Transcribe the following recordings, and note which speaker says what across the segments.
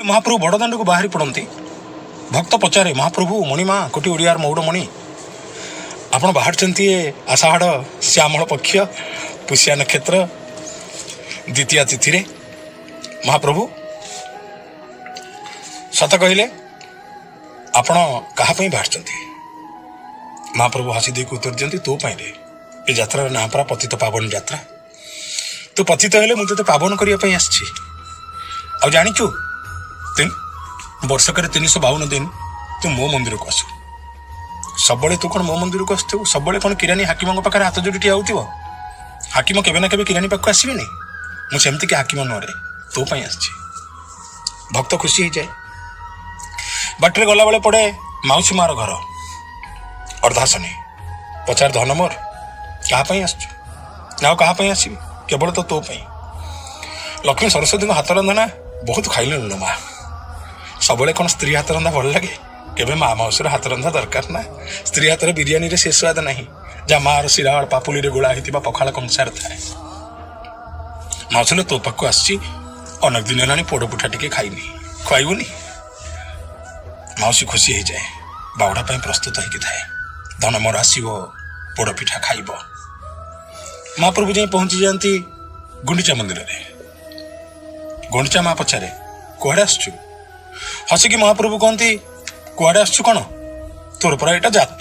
Speaker 1: महाप्रभु बड़दाण्ड को बाहरी पड़ती। भक्त पचारे महाप्रभु मणिमा कोटी ओडियार मौड़मणि आपण बाहर आषाढ़ श्यामल पक्ष पुष्या नक्षत्र द्वितीय तिथि रे महाप्रभु सत कहले आपण कहा बाहर। महाप्रभु हसी दी उत्तर दिखती तो रे ये यात्रा ना परा पतित पावन यात्रा। तू पतित हेले मुझे पावन करने आ जाचु वर्षक 352 दिन तू मो मंदिर को आसु सब तू कौन मो मंदिर को आसु सब कौन किरानी हाकिम पाखे हाथ जोड़ी ठिया हो हाकिम केवे ना केवे किरानी पाख आसबेनि मुझे कि हाकिम नुहे तो भक्त खुशी हो जाए। बाटर गला बेले पड़े माउसी मार घर अर्धासनी पचार धन मोर क्या ना क्या आसबि केवल तो लक्ष्मी सरस्वती को हाथ रंधना बहुत खाइल माँ सब कौन स्त्री हाथ रंधा भल लगे केवे माँ माउसी हाथ रंधा दरकार ना स्त्री हाथ बिरियानी रे से स्वाद नहीं जहाँ मार शिराड़ पापुली गोला होता पखाड़ कंसार थाए माउसी तो पाक अनेक दिन है पोड़ पिठा टे खाइनी खुआबुनि माउसी खुशी हो जाए बाहुड़ा प्रस्तुत होगी थाए धन मोर आसो पोड़ पिठा खाइब। महाप्रभु जाए पहुंची जाती गुंडीचा मंदिर में। गुंडीचा माँ पचारे कुआड़े आसु हसिकी महाप्रभु कहती कुआड़े आसु कौन तोर पर यहाँ जात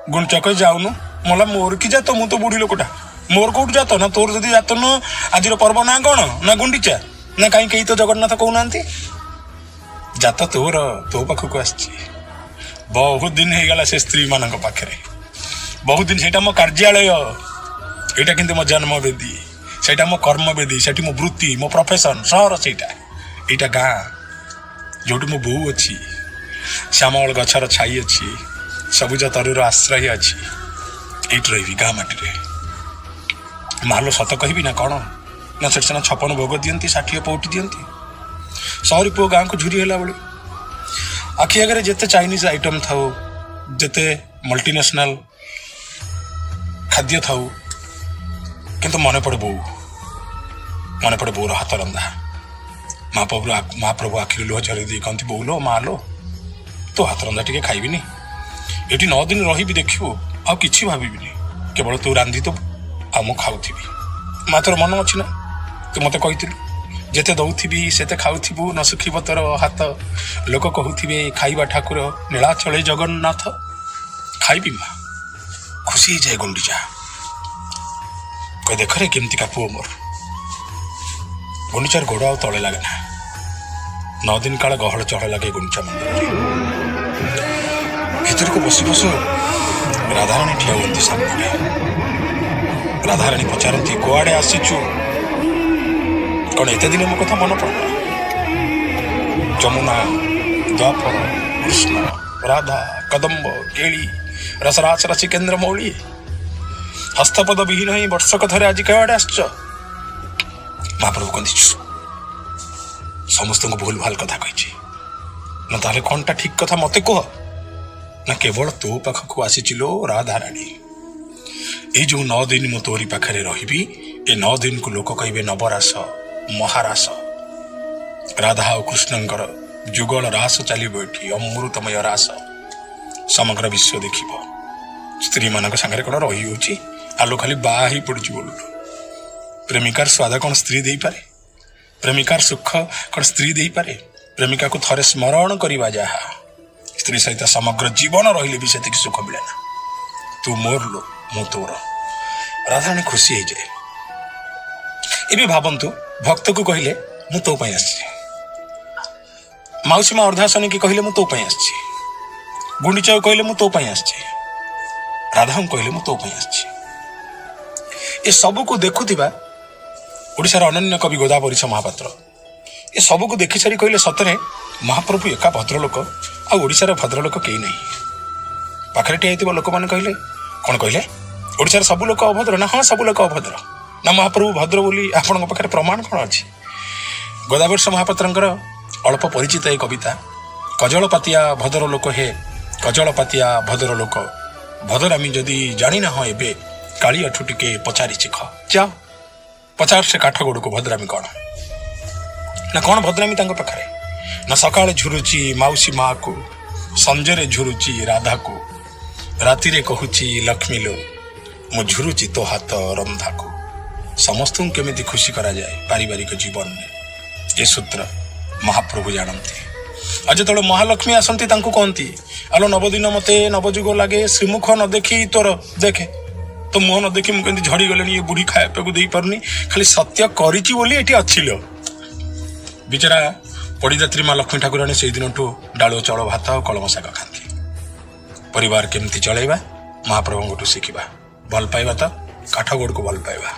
Speaker 1: गुंडीचा कह जाऊनु मला मोर कि जात मु तो बुढ़ी लोकटा मोर कौट जात ना तोर जदि जात न आज पर्व ना कौन ना गुंडीचा ना कहीं कहीं तो जगन्नाथ कहना जात तोर तो पाखक आस बहुत दिन हो गला से स्त्री मान पाखे बहुत दिन से मो कार्यालय यहाँ कि मो जन्म वेदी से मो कर्म वेदी से मो वृत्ति मो प्रोफेशन सहर से यहाँ गाँ जो मो बो अच्छी श्यामल गछर छाई अच्छी सबुज तरुर आश्रय अच्छी ये रही गाँ माटी मालो सत कहि ना कौन ना से 56 भोग दियंती 60 पौटी दियंती सहरी पुओ गाँ को झुरी है बेले आखि आगे जिते चाइनीज आइटम थाऊ जिते मल्टीनेशनल खाद्य थाऊ किंतु मन पड़े बोर हाथ रंधा। महाप्रभु आखिरी लुह झरी दी कहती बो लो माँ लो तो हाथ रंधा टे खाइबिनी ये 9 दिन रही देखिबू आ कि भाविनी केवल तू रांधि तो आ मु खाऊथी माँ तोर मन अच्छी ना तू मत कही जेते दौथी से खाऊ न सुखी तोर हाथ लोक कहूथे खाइबा ठाकुर नीलाचल जगन्नाथ खाइबी माँ खुशी जाए गुंडीचा कह देख रे केमती का पुओ मोर गुंडीचार गोड़ आ तले लगे ना 9 दिन काल गहल चहल लगे गुंडीचा मंदिर भीतर को बस बस राधाराणी ठिया होती सामने राधाराणी पचारती कुआड़े आसीचु कौन एत दिन मो कथा मन पड़ा जमुना द्वापर कृष्ण राधा कदम्ब केली रसरास रसी केन्द्र मौली हस्तपद विहीन ही वर्षक थरे आज कड़े आस महाप्रभु कहती समस्त को भूल भाल कथा कही ना ताले कौनटा ठीक कथा मत कह ना केवल तो पाखक आसीचिलो राधाराणी ये जो 9 दिन मो तोरी पाखे रही ए 9 दिन को लोक कहे नवरास महारास राधा और कृष्णंकर जुगल रास चलो ये अमृतमय रास समग्र विश्व देख स्त्री मान सागर कौन रही आलो खाली बाहा ही पड़ी बोलू प्रेमिकार स्वाद कौन स्त्री दे पारे प्रेमिकार सुख कौन स्त्री दे पारे प्रेमिका को थरे स्मरण करवा जहा स्त्री सहित समग्र जीवन रही भी से सुख मिले ना तू मोर लो मु तोर राधाराणी खुशी हो जाए। ये भावतु भक्त को कहले मु तो माउसी माँ अर्धासनी की कहले मु तो गुंडीचा को कहले मु तो राधा को कहले मु तो ये सब को देखुवा ओडिशार अनन्य कवि गोदावरीश महापात्र ये सब को देखि सारी कहले सतरे महाप्रभु एका भद्रलोक आ ओडिशार भद्रलोक कई नहीं पाखे ठिया लोक मैंने कहले कौन कहले ओडिशार सब लोक अभद्र ना हाँ सब लोक अभद्र ना महाप्रभु भद्र बोली आपण पाखे प्रमाण कौन अच्छी गोदावरीश महापात्र अल्प परिचित ये कविता कजलपातिया भद्र लोक हे कजलपातिया भद्र लोक भद्रामी जदि जानी ना हाँ एबे काली अठु टिके पचारि चिख जाओ पचार से काठ गोड़ को भद्रामी कौन ना कौन भद्रामी पाखे ନା ସକାଳେ ଝୁରୁଛି ମାଉସୀ ମାଆକୁ, ସଞ୍ଜରେ ଝୁରୁଛି ରାଧାକୁ, ରାତିରେ କହୁଛି ଲକ୍ଷ୍ମୀ ଲୋ ମୁଁ ଝୁରୁଛି ତୋ ହାତ ରନ୍ଧାକୁ। ସମସ୍ତଙ୍କୁ କେମିତି ଖୁସି କରାଯାଏ ପାରିବାରିକ ଜୀବନରେ ଏ ସୂତ୍ର ମହାପ୍ରଭୁ ଜାଣନ୍ତି। ଆଉ ଯେତେବେଳେ ମହାଲକ୍ଷ୍ମୀ ଆସନ୍ତି ତାଙ୍କୁ କହନ୍ତି ଆଲୋ ନବଦିନ ମତେ ନବଯୁଗ ଲାଗେ, ଶ୍ରୀମୁଖ ନ ଦେଖି ତୋର ଦେଖେ, ତ ମୁହଁ ନ ଦେଖି ମୁଁ କେମିତି ଝଡ଼ିଗଲେଣି, ଏ ବୁଢ଼ୀ ଖାଇବାକୁ ଦେଇପାରୁନି, ଖାଲି ସତ୍ୟ କରିଛି ବୋଲି ଏଠି ଅଛି ଲୋ। ବିଚରା ପଡ଼ିଦାତ୍ରୀ ମା ଲକ୍ଷ୍ମୀ ଠାକୁରାଣୀ ସେଇଦିନଠୁ ଡାଳୁଅ ଚାଉଳ ଭାତ ଆଉ କଳମ ଶାଗ ଖାଆନ୍ତି। ପରିବାର କେମିତି ଚଳେଇବା ମହାପ୍ରଭୁଙ୍କଠୁ ଶିଖିବା। ଭଲ ପାଇବା ତ କାଠ ଗୋଡ଼କୁ ଭଲ ପାଇବା।